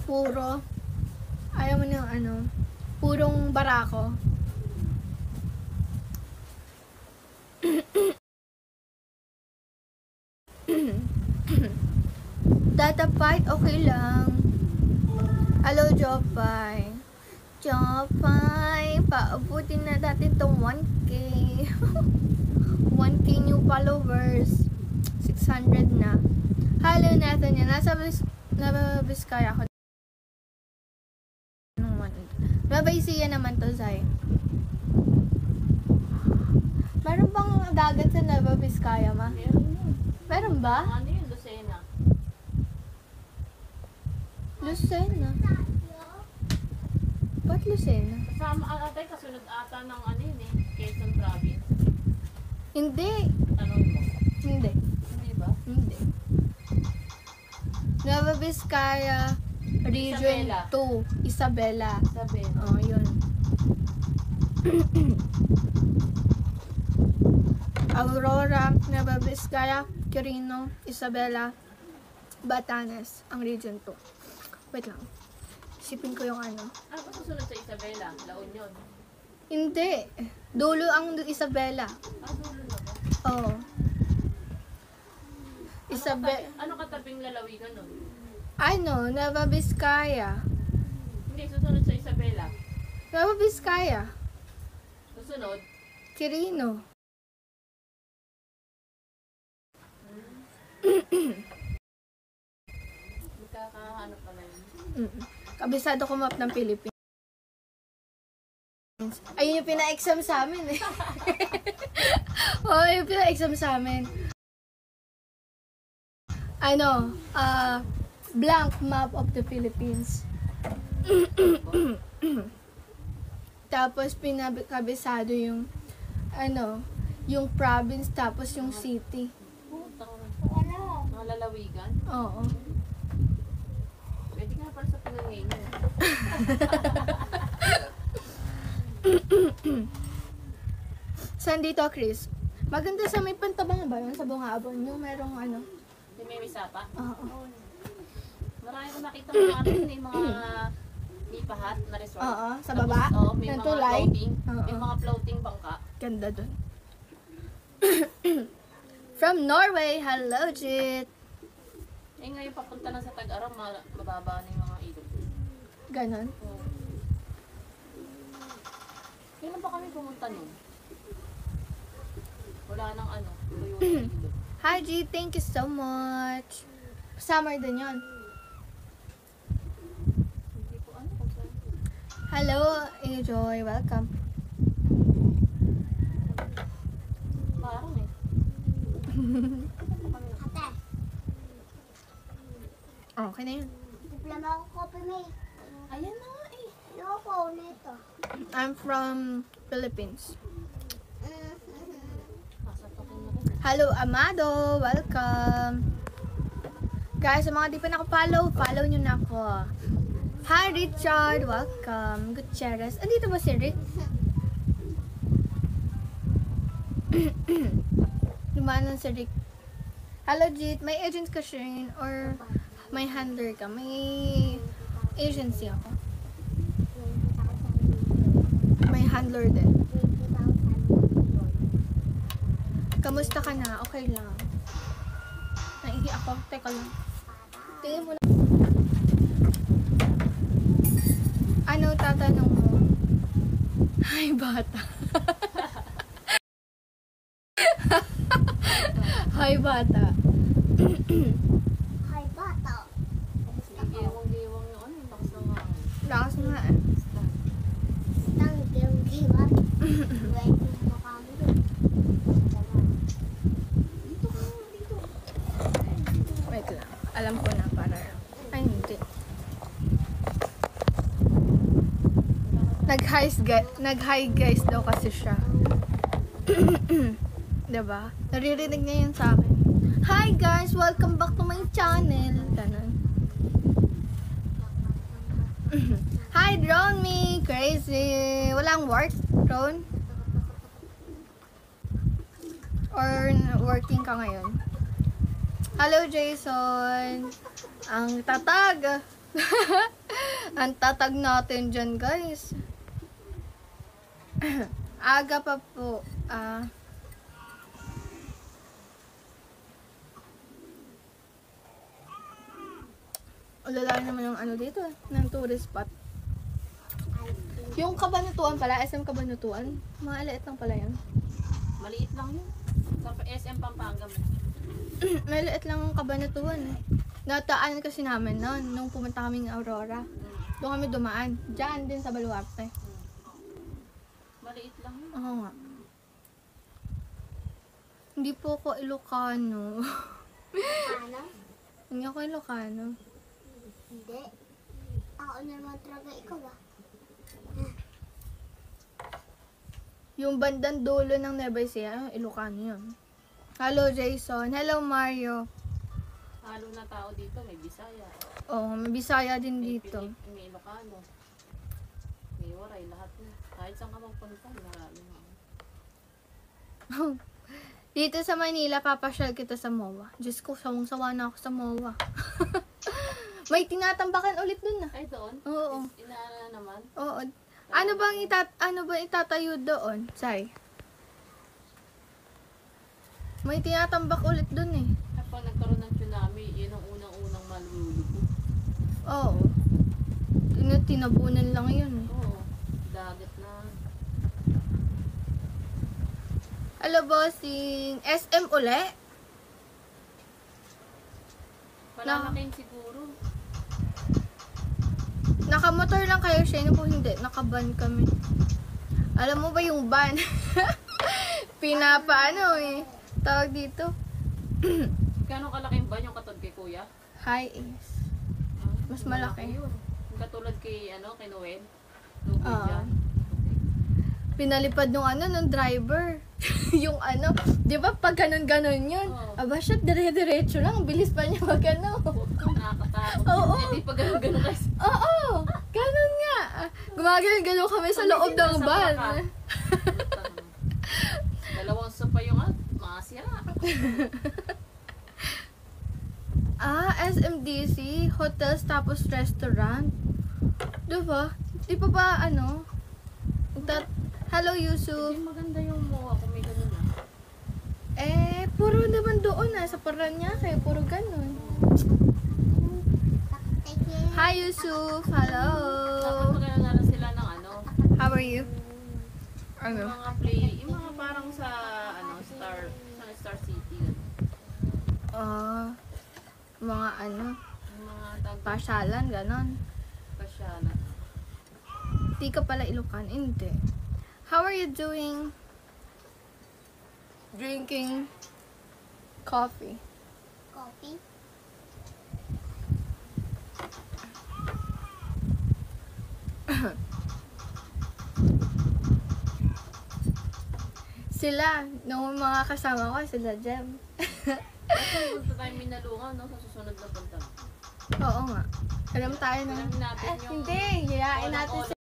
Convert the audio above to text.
puro, ayaw mo ng ano, purong barako. Data fight, okay lang. Hello, Jopay. Jopay, paabutin na natin itong 1K. 1K new followers. 600 na. Hello, Nathaniel. Nasa Biskaya ako. Nabaysiya naman to, Zay. Meron bang dagat sa Nueva Vizcaya, ma? Meron ba? Ano yun, Lucena? Lucena? Ba't Lucena? Kasama atay, kasunod ata ng ano yun eh, Quezon Province. Hindi. Tanong mo. Hindi. Hindi ba? Hindi. Nueva Vizcaya, Region Isabela. 2. Isabela. Sabi. Oh, yun. Aurora, Nueva Vizcaya, Quirino, Isabela, Batanes, ang Region 2. Wait lang. Isipin ko yung ano. Ano ba susunod sa Isabela? La Union. Hindi. Dulo ang Isabela. Dulo na ba? Oo. Ano katabing lalawigan nun? Ano, Nueva Vizcaya. Hindi, susunod sa Isabela. Nueva Vizcaya. Susunod? Quirino. Magkakahanap pa na yun. Kabisado ko map ng Philippines. Ayun yung pina-exam sa amin eh. Oo, yung pina-exam sa amin. Ano, blank map of the Philippines. Tapos pinakabisado yung ano, yung province tapos yung city. Ano? Mga lalawigan? Oo. Pwede ka na pala sa pinangayon. Saan dito, Chris? Maganda sa may Pantabang ba yun? Sa Bungabon. Yung merong ano. Yung may misapa? Oo. Marami ko nakita mga ano yun, yung mga ipahat na resort. Oo, sa baba? Oo, may Ng mga tulay? floating. Oo. May mga floating bangka. Ganda dun. From Norway, hello, Jit. Eh ngayon papunta na sa Tag-Araw, mababa na yung mga ilog. Ganon. Oo. Kailan ba kami pumunta nun? Wala nang ano, tuyo na ilog. Hi, Jit. Thank you so much. Summer din yun. Hindi ko ano kung saan. Hello, Joy. Welcome. Parang eh. Ate, Okay na yun. diploma ako kopi may. Ayan na nga eh. Ayoko nito. I'm from Philippines. Kasapakin na rin. Hello, Amado. Welcome. Guys, sa mga di pa nakapollow, follow nyo na ako. Hi, Richard. Welcome. Gutierrez. Andito ba si Rick? Lumanan si Rick. Hello, Jit. May agent ka, Shane? Or may handler ka? May agency ako. May handler din. 20,000. Kamusta ka na? Okay lang. Naihi ako. Teka lang. Tingin mo na. Ano tatanong mo? Hi, bata. Hi, bata. Hi, bata. Giwang-giwang yung ano, yung lakas ng hangin. Lakas nga eh. Tang giwang. Pwede mo kami dun. Dito ka, dito. Wait lang. Alam ko na para. Ay, hindi. Nag-hi guys daw kasi siya. Diba? Naririnig niya yun sa akin. Hi guys! Welcome back to my channel. Ganun. Hi, Drone Me! Crazy! Walang work, Drone? Or working ka ngayon? Hello, Jason! Ang tatag! Ang tatag natin dyan, guys. Aga pa po. Lalaki naman yung ano dito, ng tourist spot. Yung Kabanatuan pala, SM Kabanatuan. Maliit lang pala yan. Maliit lang yun. Sa SM Pampanga mo. Maliit lang ang Kabanatuan eh. Nataan kasi namin noon, nung pumunta kaming Aurora. Doon kami dumaan. Diyan din sa Baluarte. Maliit lang yun. Oo nga. Hindi po ako Ilocano. Ano? Hindi ako Ilocano. Hindi. Ako naman talaga ikaw ah. Yung bandang dulo ng Nueva Ecija, Ilocano yun. Hello Jason. Hello Mario. Halo na tao dito. May Bisaya. Oh, may Bisaya din May dito. May Ilocano. May Waray. Lahat na. Kahit saan ka magpunta. Marami na. Dito sa Manila, papasyal kita sa MOA. Diyos ko, sawang-sawa na ako sa MOA. May tinatambakan ulit dun na. Ay, doon? Oo. Inaana naman. Oo. Ano bang itatayo doon? Say. May tinatambak ulit dun eh. Kapag nagkaroon ng tsunami, yun ang unang-unang malulubog. Oo. Tinabunan lang yun eh. Oo. Dagat na. Hello, bossing. SM uli? Palalaking siguro. Nakamotor lang kayo, Shane, po hindi. Nakaban kami. Alam mo ba yung ban? Pinapaano eh. Tawag dito. Gano'ng kalaking ba yung katod kay Kuya? High is. Mas malaki. Yun. Yung katulad kay, kay Noel. Lugo dyan. Pinalipad nung nung driver. Yung di ba pag ganun-ganun yun? Oo. Aba siya, dire-diretso lang. Ang bilis pa niya mag Nakakatakot. Oo. Hindi pa gano'n guys. Oo, ganun nga. Gumagano kami sa loob ng van. Dalawang sopa yung mga sira. SMDC, hotels tapos restaurant. Diba? Di pa ba Hello Yusuf. Hindi maganda yung MOA kung may gano'n na. Puro naman doon sa Paranaque, puro ganun. Hi Yusuf, hello. Dapat maganda sila ng How are you? yung mga play, yung mga parang sa Star City. Mga Yung mga pasyalan, ganon. pasyalan. Di ka pala Ilocano, hindi. How are you doing? Drinking coffee. Coffee? Sila, nung mga kasama ko, sila Jem. Punta tayo Minalungan, sa susunod na punta. Oo nga. Alam tayo ng... Alamin natin yung... Hindi, hiyain natin